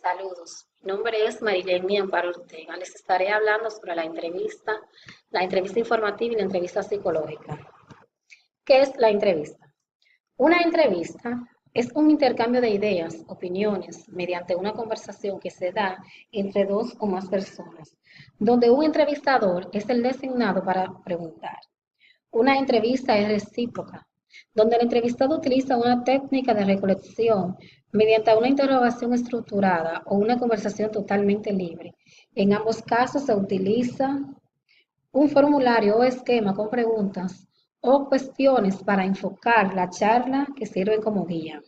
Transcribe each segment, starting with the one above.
Saludos, mi nombre es Marileni Amparo Ortega. Les estaré hablando sobre la entrevista informativa y la entrevista psicológica. ¿Qué es la entrevista? Una entrevista es un intercambio de ideas, opiniones, mediante una conversación que se da entre dos o más personas, donde un entrevistador es el designado para preguntar. Una entrevista es recíproca, donde el entrevistado utiliza una técnica de recolección mediante una interrogación estructurada o una conversación totalmente libre. En ambos casos se utiliza un formulario o esquema con preguntas o cuestiones para enfocar la charla que sirven como guía.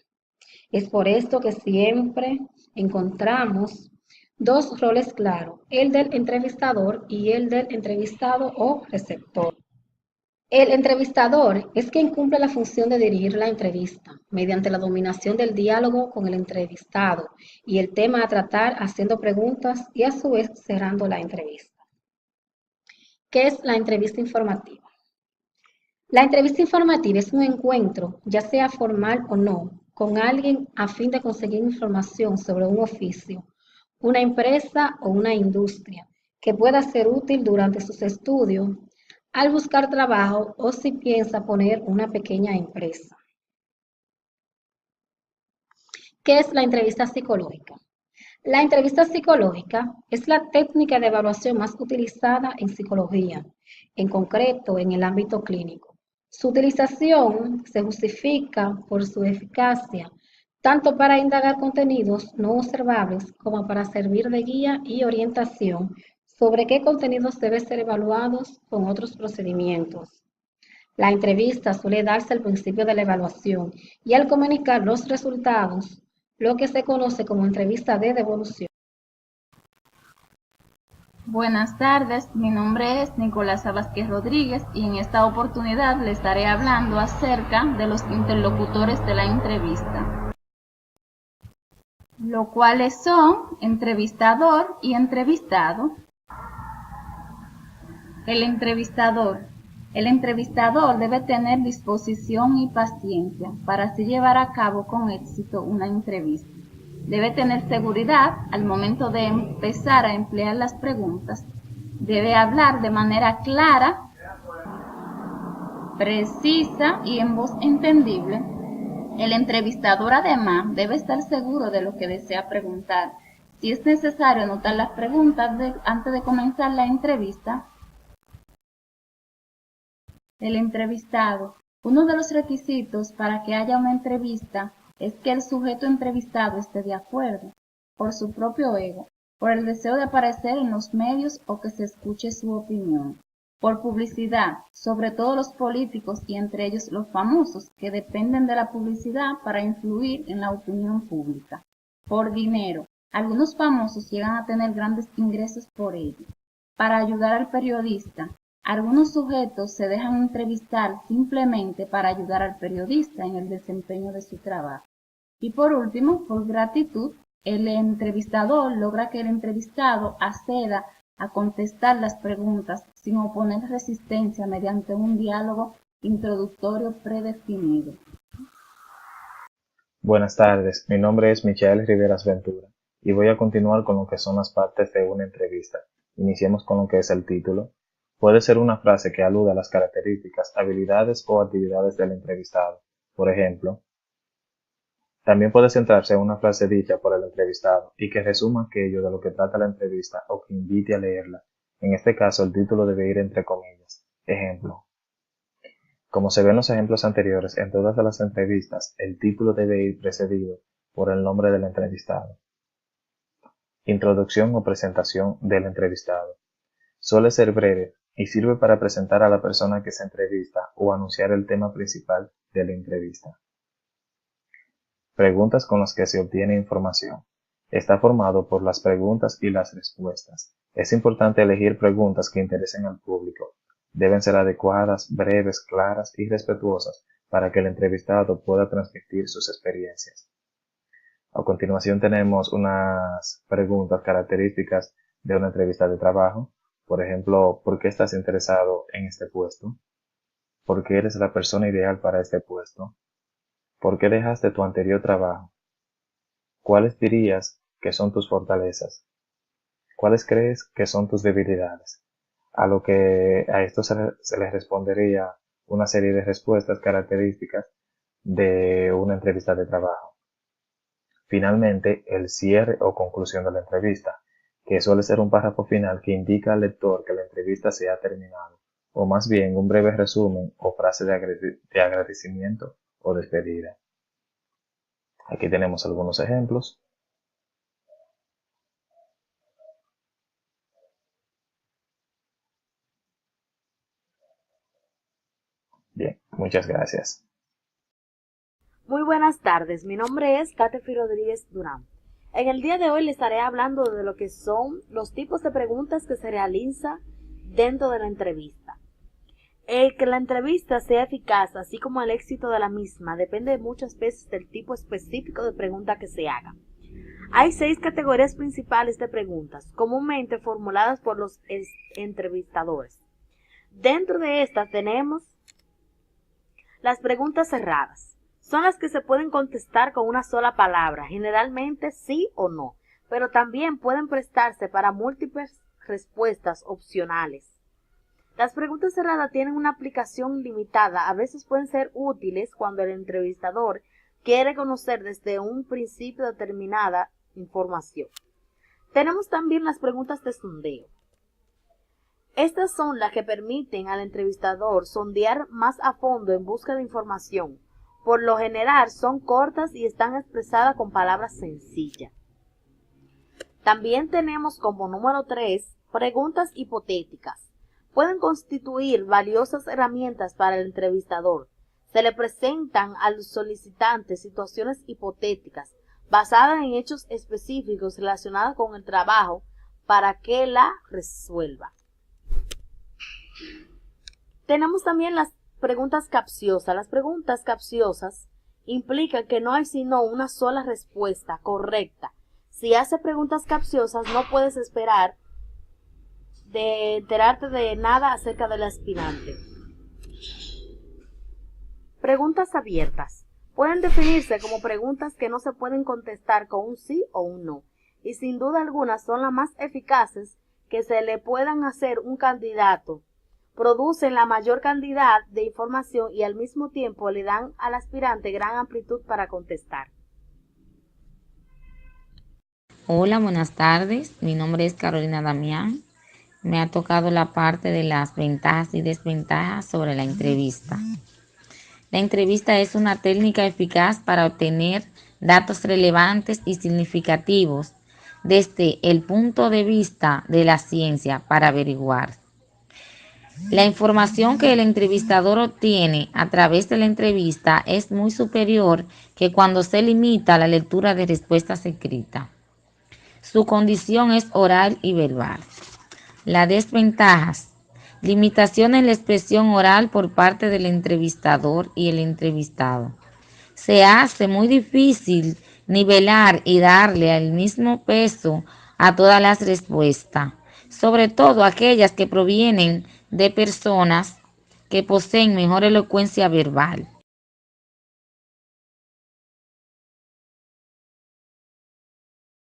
Es por esto que siempre encontramos dos roles claros, el del entrevistador y el del entrevistado o receptor. El entrevistador es quien cumple la función de dirigir la entrevista mediante la dominación del diálogo con el entrevistado y el tema a tratar haciendo preguntas y a su vez cerrando la entrevista. ¿Qué es la entrevista informativa? La entrevista informativa es un encuentro, ya sea formal o no, con alguien a fin de conseguir información sobre un oficio, una empresa o una industria que pueda ser útil durante sus estudios, al buscar trabajo o si piensa poner una pequeña empresa. ¿Qué es la entrevista psicológica? La entrevista psicológica es la técnica de evaluación más utilizada en psicología, en concreto en el ámbito clínico. Su utilización se justifica por su eficacia, tanto para indagar contenidos no observables como para servir de guía y orientación sobre qué contenidos deben ser evaluados con otros procedimientos. La entrevista suele darse al principio de la evaluación y al comunicar los resultados, lo que se conoce como entrevista de devolución. Buenas tardes, mi nombre es Nicolás Vázquez Rodríguez y en esta oportunidad le estaré hablando acerca de los interlocutores de la entrevista, los cuales son entrevistador y entrevistado. El entrevistador. El entrevistador debe tener disposición y paciencia para así llevar a cabo con éxito una entrevista. Debe tener seguridad al momento de empezar a emplear las preguntas. Debe hablar de manera clara, precisa y en voz entendible. El entrevistador además debe estar seguro de lo que desea preguntar. Si es necesario anotar las preguntas antes de comenzar la entrevista. El entrevistado. Uno de los requisitos para que haya una entrevista es que el sujeto entrevistado esté de acuerdo, por su propio ego, por el deseo de aparecer en los medios o que se escuche su opinión, por publicidad, sobre todo los políticos y entre ellos los famosos, que dependen de la publicidad para influir en la opinión pública, por dinero. Algunos famosos llegan a tener grandes ingresos por ello. Para ayudar al periodista. Algunos sujetos se dejan entrevistar simplemente para ayudar al periodista en el desempeño de su trabajo. Y por último, por gratitud, el entrevistador logra que el entrevistado acceda a contestar las preguntas sin oponer resistencia mediante un diálogo introductorio predefinido. Buenas tardes, mi nombre es Michael Riveras Ventura y voy a continuar con lo que son las partes de una entrevista. Iniciemos con lo que es el título. Puede ser una frase que aluda a las características, habilidades o actividades del entrevistado. Por ejemplo, también puede centrarse en una frase dicha por el entrevistado y que resuma aquello de lo que trata la entrevista o que invite a leerla. En este caso, el título debe ir entre comillas. Ejemplo. Como se ve en los ejemplos anteriores, en todas las entrevistas, el título debe ir precedido por el nombre del entrevistado. Introducción o presentación del entrevistado. Suele ser breve y sirve para presentar a la persona que se entrevista o anunciar el tema principal de la entrevista. Preguntas con las que se obtiene información. Está formado por las preguntas y las respuestas. Es importante elegir preguntas que interesen al público. Deben ser adecuadas, breves, claras y respetuosas para que el entrevistado pueda transmitir sus experiencias. A continuación tenemos unas preguntas características de una entrevista de trabajo. Por ejemplo, ¿por qué estás interesado en este puesto? ¿Por qué eres la persona ideal para este puesto? ¿Por qué dejaste tu anterior trabajo? ¿Cuáles dirías que son tus fortalezas? ¿Cuáles crees que son tus debilidades? A lo que a esto se le respondería una serie de respuestas características de una entrevista de trabajo. Finalmente, el cierre o conclusión de la entrevista, que suele ser un párrafo final que indica al lector que la entrevista se ha terminado, o más bien un breve resumen o frase de agradecimiento o despedida. Aquí tenemos algunos ejemplos. Bien, muchas gracias. Muy buenas tardes, mi nombre es Catefi Rodríguez Durán. En el día de hoy les estaré hablando de lo que son los tipos de preguntas que se realiza dentro de la entrevista. El que la entrevista sea eficaz, así como el éxito de la misma, depende muchas veces del tipo específico de pregunta que se haga. Hay 6 categorías principales de preguntas, comúnmente formuladas por los entrevistadores. Dentro de estas tenemos las preguntas cerradas. Son las que se pueden contestar con una sola palabra, generalmente sí o no, pero también pueden prestarse para múltiples respuestas opcionales. Las preguntas cerradas tienen una aplicación limitada, a veces pueden ser útiles cuando el entrevistador quiere conocer desde un principio determinada información. Tenemos también las preguntas de sondeo. Estas son las que permiten al entrevistador sondear más a fondo en busca de información. Por lo general son cortas y están expresadas con palabras sencillas. También tenemos como número 3 preguntas hipotéticas. Pueden constituir valiosas herramientas para el entrevistador. Se le presentan al solicitante situaciones hipotéticas basadas en hechos específicos relacionados con el trabajo para que la resuelva. Tenemos también las preguntas capciosas. Las preguntas capciosas implican que no hay sino una sola respuesta correcta. Si hace preguntas capciosas, no puedes esperar de enterarte de nada acerca del aspirante. Preguntas abiertas. Pueden definirse como preguntas que no se pueden contestar con un sí o un no, y sin duda alguna son las más eficaces que se le puedan hacer un candidato. Producen la mayor cantidad de información y al mismo tiempo le dan al aspirante gran amplitud para contestar. Hola, buenas tardes. Mi nombre es Carolina Damián. Me ha tocado la parte de las ventajas y desventajas sobre la entrevista. La entrevista es una técnica eficaz para obtener datos relevantes y significativos desde el punto de vista de la ciencia para averiguar la información que el entrevistador obtiene a través de la entrevista es muy superior que cuando se limita a la lectura de respuestas escritas. Su condición es oral y verbal. Las desventajas. Limitación en la expresión oral por parte del entrevistador y el entrevistado. Se hace muy difícil nivelar y darle el mismo peso a todas las respuestas, sobre todo aquellas que provienen de personas que poseen mejor elocuencia verbal.